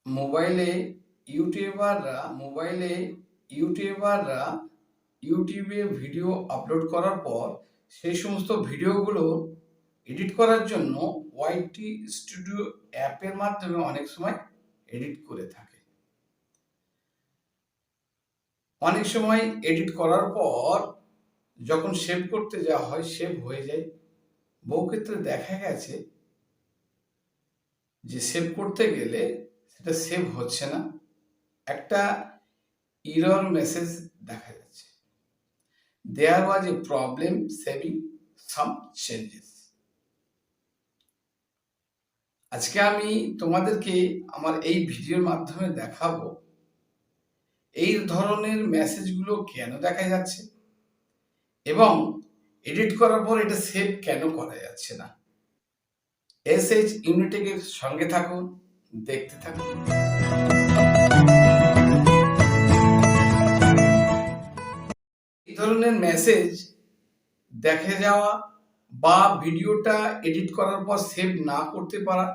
মোবাইলে ইউটিউবাররা ইউটিউবে video upload করার পর সেই সমস্ত ভিডিওগুলো এডিট করার জন্য ওয়াইটি স্টুডিও অ্যাপের মাধ্যমে অনেক সময় এডিট করে থাকে। অনেক সময় এডিট করার পর যখন সেভ করতে যাওয়া হয় সেভ হয়ে যায়। বহু ক্ষেত্রে দেখা গেছে যে সেভ করতে গেলে সেটা সেভ হচ্ছে না, একটা এরর মেসেজ দেখা যাচ্ছে। There was a problem saving some changes. আজকে আমি তোমাদেরকে আমার এই ভিডিওর মাধ্যমে দেখাবো এই ধরনের মেসেজগুলো কেন দেখা যাচ্ছে এবং এডিট করার পর এটা সেভ কেন করা যাচ্ছে না। uniTech এর সঙ্গে থাকুন, দেখতে থাকুন। এই ধরনের মেসেজ দেখে যাওয়া বা ভিডিওটা এডিট করার পর সেভ না করতে পারা,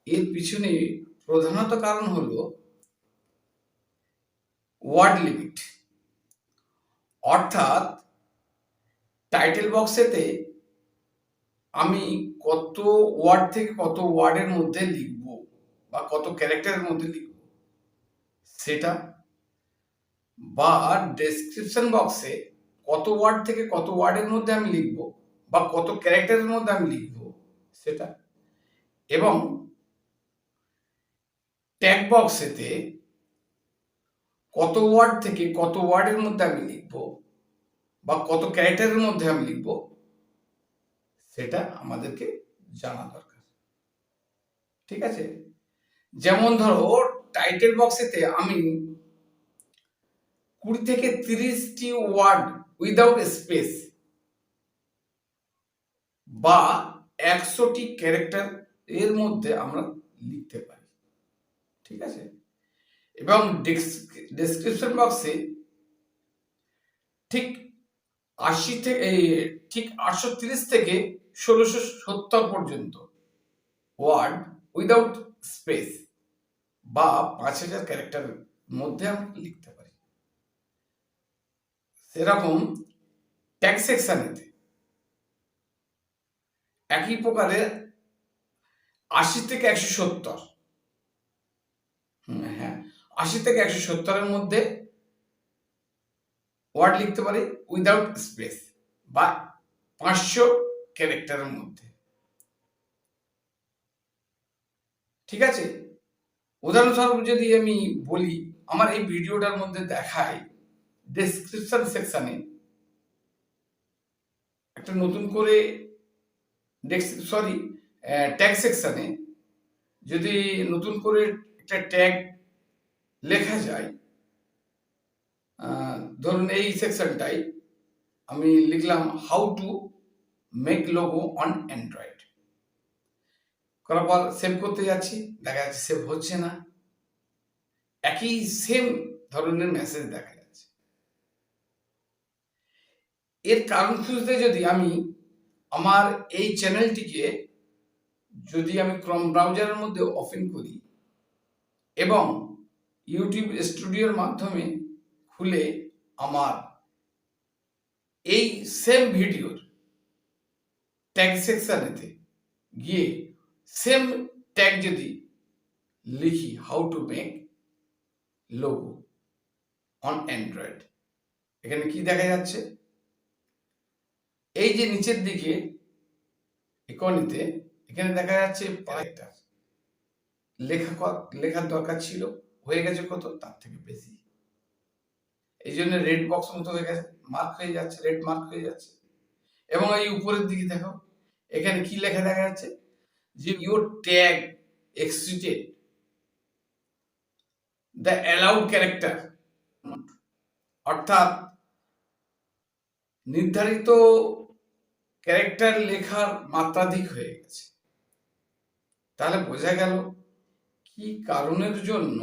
এর পিছনে প্রধানত কারণ হলো ওয়ার্ড লিমিট। অর্থাৎ টাইটেল বক্সেতে আমি কত ওয়ার্ড থেকে কত ওয়ার্ডের মধ্যে লিখব বা কত ক্যারেক্টারের মধ্যে লিখব সেটা, বা ডেসক্রিপশন বক্সে কত ওয়ার্ড থেকে কত ওয়ার্ডের মধ্যে আমি লিখব বা কত ক্যারেক্টারের মধ্যে আমি লিখব সেটা, এবং ট্যাগ বক্সেতে কত ওয়ার্ড থেকে কত ওয়ার্ডের মধ্যে আমি লিখব বা কত ক্যারেক্টারের মধ্যে আমি লিখব সেটা আমাদেরকে জানা দরকার। ঠিক আছে, যেমন ধরো টাইটেল বক্সেতে আমি 20 থেকে 30টি ওয়ার্ড উইদাউট স্পেস বা 100টি ক্যারেক্টার এর মধ্যে আমরা লিখতে পারি। ঠিক আছে, এবং ডেসক্রিপশন বক্সে ঠিক 830 থেকে 1670 পর্যন্ত ওয়ার্ড উইদাউট স্পেস বা 5000 ক্যারেক্টারের মধ্যে আমরা লিখতে পারি। সেরকম ট্যাগ সেকশনেতে একই প্রকারে 80 থেকে 170, হ্যাঁ 80 থেকে 170 মধ্যে ওয়ার্ড লিখতে পারি উইদাউট স্পেস বা 500 ক্যারেক্টারের মধ্যে। ঠিক আছে, উদাহরণস্বরূপ যদি আমি বলি, আমার এই ভিডিওটার মধ্যে দেখায় ডেসক্রিপশন সেকশনে একটা নতুন করে ট্যাগ সেকশনে যদি নতুন করে একটা ট্যাগ লেখা যায়, ধরুন এই সেকশনটাই আমি লিখলাম how to make logo on Android, করার পর সেভ করতে যাচ্ছি, দেখা যাচ্ছে সেভ হচ্ছে না, একই সেম ধরনের মেসেজ দেখা যাচ্ছে। এর কারণ খুঁজতে যদি আমি আমার এই চ্যানেলটিকে যদি আমি ক্রোম ব্রাউজারের মধ্যে ওপেন করি এবং ইউটিউব স্টুডিওর মাধ্যমে খুলে আমার এই সেম ভিডিওর ট্যাগ সেকশনেতে গিয়ে সেম ট্যাগ যদি লিখি how to make logo on Android, এখানে কি দেখা যাচ্ছে, এই যে নিচের দিকে ইকনিতে এখানে দেখা যাচ্ছে ক্যারেক্টার লেখার দরকার ছিল, হয়ে গেছে কত তার থেকে বেশি, এই জন্য রেড বক্স মতো হয়ে গেছে, মার্ক হয়ে যাচ্ছে, রেড মার্ক হয়ে যাচ্ছে। এবং এই উপরের দিকে দেখো এখানে কি লেখা দেখা যাচ্ছে যে your tag exceeded the allowed character, অর্থাৎ নির্ধারিত ক্যারেক্টার লেখার মাত্রাধিক হয়ে গেছে। তাহলে বোঝা গেল কি কারণের জন্য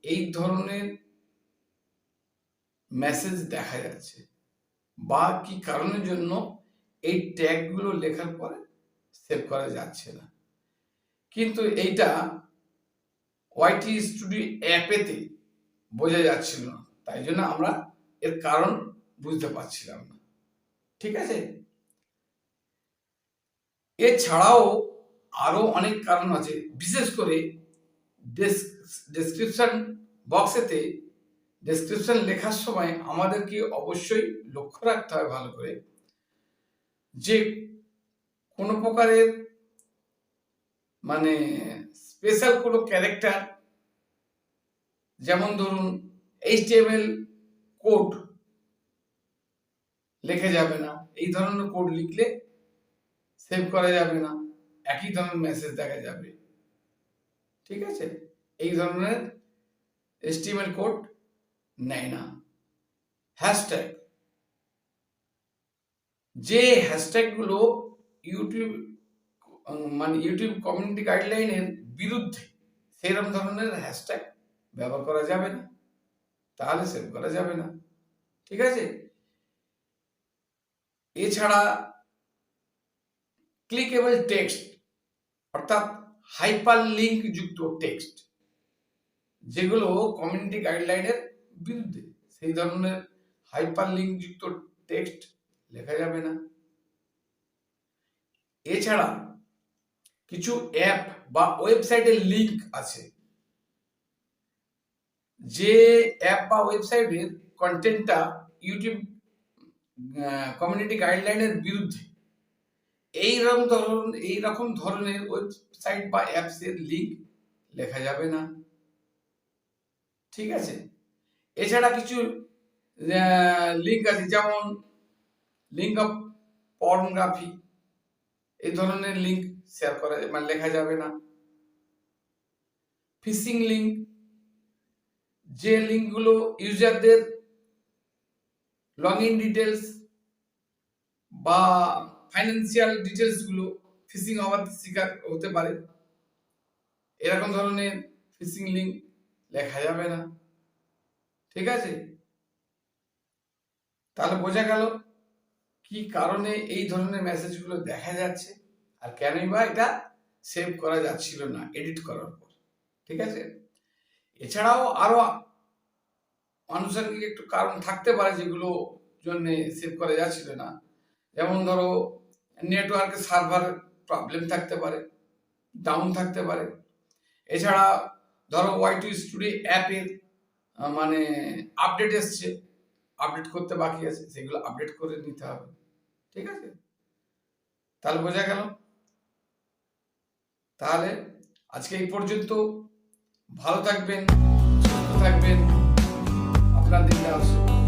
এই ধরনের মেসেজ দেখা যাচ্ছে বা কি কারণের জন্য এই ট্যাগগুলো লেখার পরে সেভ করা যাচ্ছে না। কিন্তু এইটা ওয়াইটি স্টুডিও অ্যাপেতে বোঝা যাচ্ছিল না, তাই জন্য আমরা এর কারণ বুঝতে পারছিলাম না। ঠিক আছে, এছাড়াও আরো অনেক কারণ আছে, বিশেষ করে ডেসক্রিপশন বক্সেতে ডেসক্রিপশন লেখার সময় আমাদেরকে অবশ্যই লক্ষ্য রাখতে হয় ভালো করে যে কোনো প্রকারের মানে স্পেশাল কোনো ক্যারেক্টার, যেমন ধরুন HTML কোড লেখা যাবে না, এই ধরনের কোড লিখলে সেভ করা যাবে না, একই ধরনের মেসেজ দেখা যাবে। ঠিক আছে, এই ধরনের HTML কোড নেয় না। হ্যাশট্যাগ, যে হ্যাশট্যাগুলো ইউটিউব ইউটিউব কমিউনিটি গাইডলাইনের বিরুদ্ধে, সেরকম ধরনের হ্যাশট্যাগ ব্যবহার করা যাবে না, তাহলে সেভ করা যাবে না। ঠিক আছে, এছাড়া ক্লিকেবল টেক্সট অর্থাৎ হাইপার লিঙ্ক যুক্ত টেক্সট, যেগুলো কমিউনিটি গাইডলাইনের বিরুদ্ধে, সেই ধরনের হাইপার লিঙ্ক যুক্ত টেক্সট লেখা যাবে না। এছাড়া কিছু অ্যাপ বা ওয়েবসাইটের লিঙ্ক আছে, যে অ্যাপ বা ওয়েবসাইটের কন্টেন্টটা ইউটিউব কমিউনিটি গাইডলাইনের বিরুদ্ধে, এইরকম ধরনের ওয়েবসাইট বা অ্যাপসের লিঙ্ক লেখা যাবে না। ঠিক আছে, এছাড়া কিছু লিঙ্ক আছে, যেমন লিঙ্ক অফ পর্নোগ্রাফি, এই ধরনের লিঙ্ক শেয়ার করা লেখা যাবে না। ফিশিং লিঙ্ক, যে লিঙ্কগুলো ইউজারদের লগ ইন ডিটেলস বা ফাইন্যান্সিয়াল ডিটেলস গুলো ফিশিং হওয়ার শিকার হতে পারে, এরকম ধরনের ফিশিং লিঙ্ক লেখা যাবে না। ঠিক আছে, তাহলে বোঝা গেল কি কারণে এই ধরনের মেসেজগুলো দেখা যাচ্ছে আর কেনই বা এটা সেভ করা যাচ্ছিল না এডিট করার পর। ঠিক আছে, এছাড়াও আরো আনুষঙ্গিক একটু কারণ থাকতে পারে যেগুলো জন্য সেভ করা যাচ্ছিল না, যেমন ধরো নেটওয়ার্কের সার্ভার প্রবলেম থাকতে পারে, ডাউন থাকতে পারে। এছাড়া ধরো ওয়াইটি স্টুডিও অ্যাপের আপডেট এসছে, আপডেট করতে বাকি আছে, সেগুলো আপডেট করে নিতে হবে। ঠিক আছে, তাহলে বোঝা গেল। তাহলে আজকে এই পর্যন্ত, ভালো থাকবেন, সুস্থ থাকবেন, আপনার দিনটা আসুন।